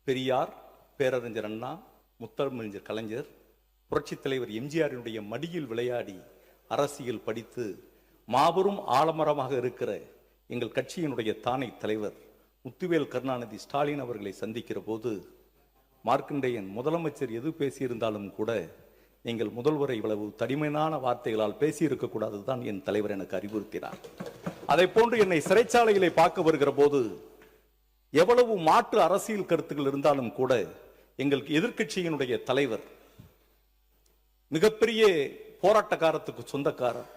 பெரியார், பேரறிஞர் அண்ணா, முத்தமிழறிஞர் கலைஞர், புரட்சித் தலைவர் எம்ஜிஆரினுடைய மடியில் விளையாடி அரசியல் படித்து மாபெரும் ஆலமரமாக இருக்கிற எங்கள் கட்சியினுடைய தானை தலைவர் முத்துவேல் கருணாநிதி ஸ்டாலின் அவர்களை சந்திக்கிற போது மார்க்கண்டேயன் முதலமைச்சர் எது பேசியிருந்தாலும் கூட நீங்கள் முதல்வரை இவ்வளவு தடிமையான வார்த்தைகளால் பேசியிருக்க கூடாதுதான் என் தலைவர் எனக்கு அறிவுறுத்தினார். அதை போன்று என்னை சிறைச்சாலைகளை பார்க்க வருகிற போது எவ்வளவு மாற்று அரசியல் கருத்துக்கள் இருந்தாலும் கூட எங்கள் எதிர்க்கட்சியினுடைய தலைவர் மிகப்பெரிய போராட்டக்காரத்துக்கு சொந்தக்காரர்,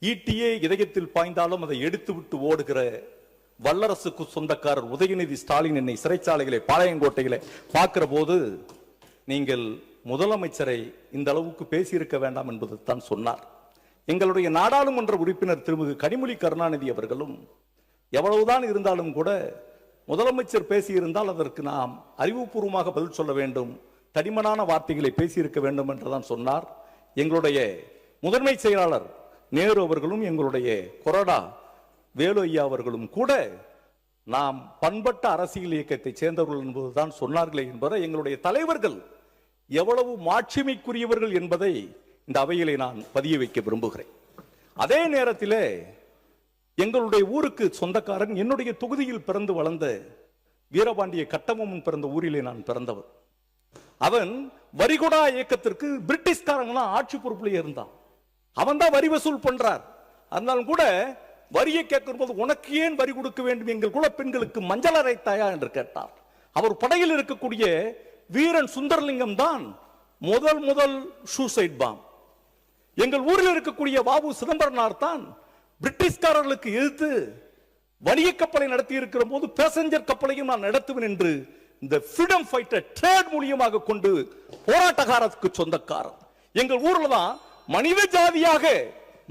ஈட்டியே இதயத்தில் பாய்ந்தாலும் அதை எடுத்துவிட்டு ஓடுகிற வல்லரசுக்கு சொந்தக்காரர் உதயநிதி ஸ்டாலின் என்னை சிறைச்சாலைகளை பாளையங்கோட்டைகளை பார்க்கிற போது நீங்கள் முதலமைச்சரை இந்த அளவுக்கு பேசியிருக்க வேண்டாம் என்பது தான் சொன்னார். எங்களுடைய நாடாளுமன்ற உறுப்பினர் திருமிகு கனிமொழி கருணாநிதி அவர்களும் எவ்வளவுதான் இருந்தாலும் கூட முதலமைச்சர் பேசியிருந்தால் அதற்கு நாம் அறிவுபூர்வமாக பதில் சொல்ல வேண்டும், தடிமனான வார்த்தைகளை பேசியிருக்க வேண்டும் என்றுதான் சொன்னார். எங்களுடைய முதன்மை செயலாளர் நேரு அவர்களும் எங்களுடைய கொறடா வேலு ஐயா அவர்களும் கூட நாம் பண்பட்ட அரசியல் இயக்கத்தை சேர்ந்தவர்கள் என்பதுதான் சொன்னார்களே என்பதை எங்களுடைய தலைவர்கள் எவ்வளவு மாட்சிமைக்குரியவர்கள் என்பதை இந்த அவையிலே நான் பதிய வைக்க விரும்புகிறேன். அதே நேரத்தில் எங்களுடைய ஊருக்கு சொந்தக்காரன், என்னுடைய தொகுதியில் பிறந்து வளர்ந்த வீரபாண்டிய கட்டபொம்மன் பிறந்த ஊரிலே நான் பிறந்தவர். அவன் வரிகொடா இயக்கத்திற்கு பிரிட்டிஷ்காரங்க ஆட்சி பொறுப்பிலே இருந்தான். அவன் தான் வரி வசூல் பண்றார். அதனாலும் கூட வரியை கேட்கும் போது உனக்கு ஏன் வரி கொடுக்க வேண்டும், எங்கள் குல பெண்களுக்கு மஞ்சள் அரைத்தாயா என்று கேட்டார். அவர் படையில் இருக்கக்கூடிய வீரன் சுந்தரலிங்கம் தான் முதல் சூசைட் பாம். எங்கள் ஊரில் இருக்கக்கூடிய பாபு சிதம்பரனார் தான் பிரிட்டிஷ்காரர்களுக்கு எதிர்த்து வணிக கப்பலை நடத்தி இருக்கிற போது பேசஞ்சர் கப்பலையும் நான் நடத்துவேன் என்று இந்த ஃப்ரீடம் ஃபைட்டர் ட்ரேட் மூலியமாக கொண்டு போராட்டக்காரத்துக்கு சொந்தக்காரர். எங்கள் ஊர்ல தான் மனித ஜாதியாக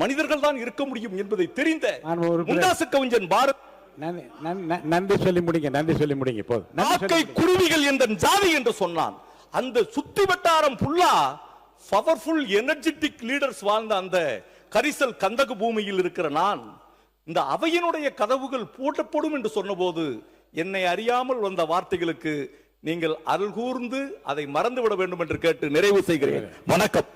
மனிதர்கள் தான் இருக்க முடியும் என்பதை தெரிந்த முண்டாசு கவிஞன் பாரத். நன்றி சொல்லி முடிங்க போதும். குருவிகள் என்ற ஜாதி என்று சொன்னான். அந்த சுத்தி வட்டாரம் புல்லா பவர்ஃபுல் எனர்ஜெட்டிக் லீடர்ஸ் வாழ்ந்த அந்த கரிசல் கந்தக பூமியில் இருக்கிற நான் இந்த அவையினுடைய கதவுகள் பூட்டப்படும் என்று சொன்னபோது என்னை அறியாமல் வந்த வார்த்தைகளுக்கு நீங்கள் அருள் கூர்ந்து அதை மறந்துவிட வேண்டும் என்று கேட்டு நிறைவு செய்கிறேன். வணக்கம்.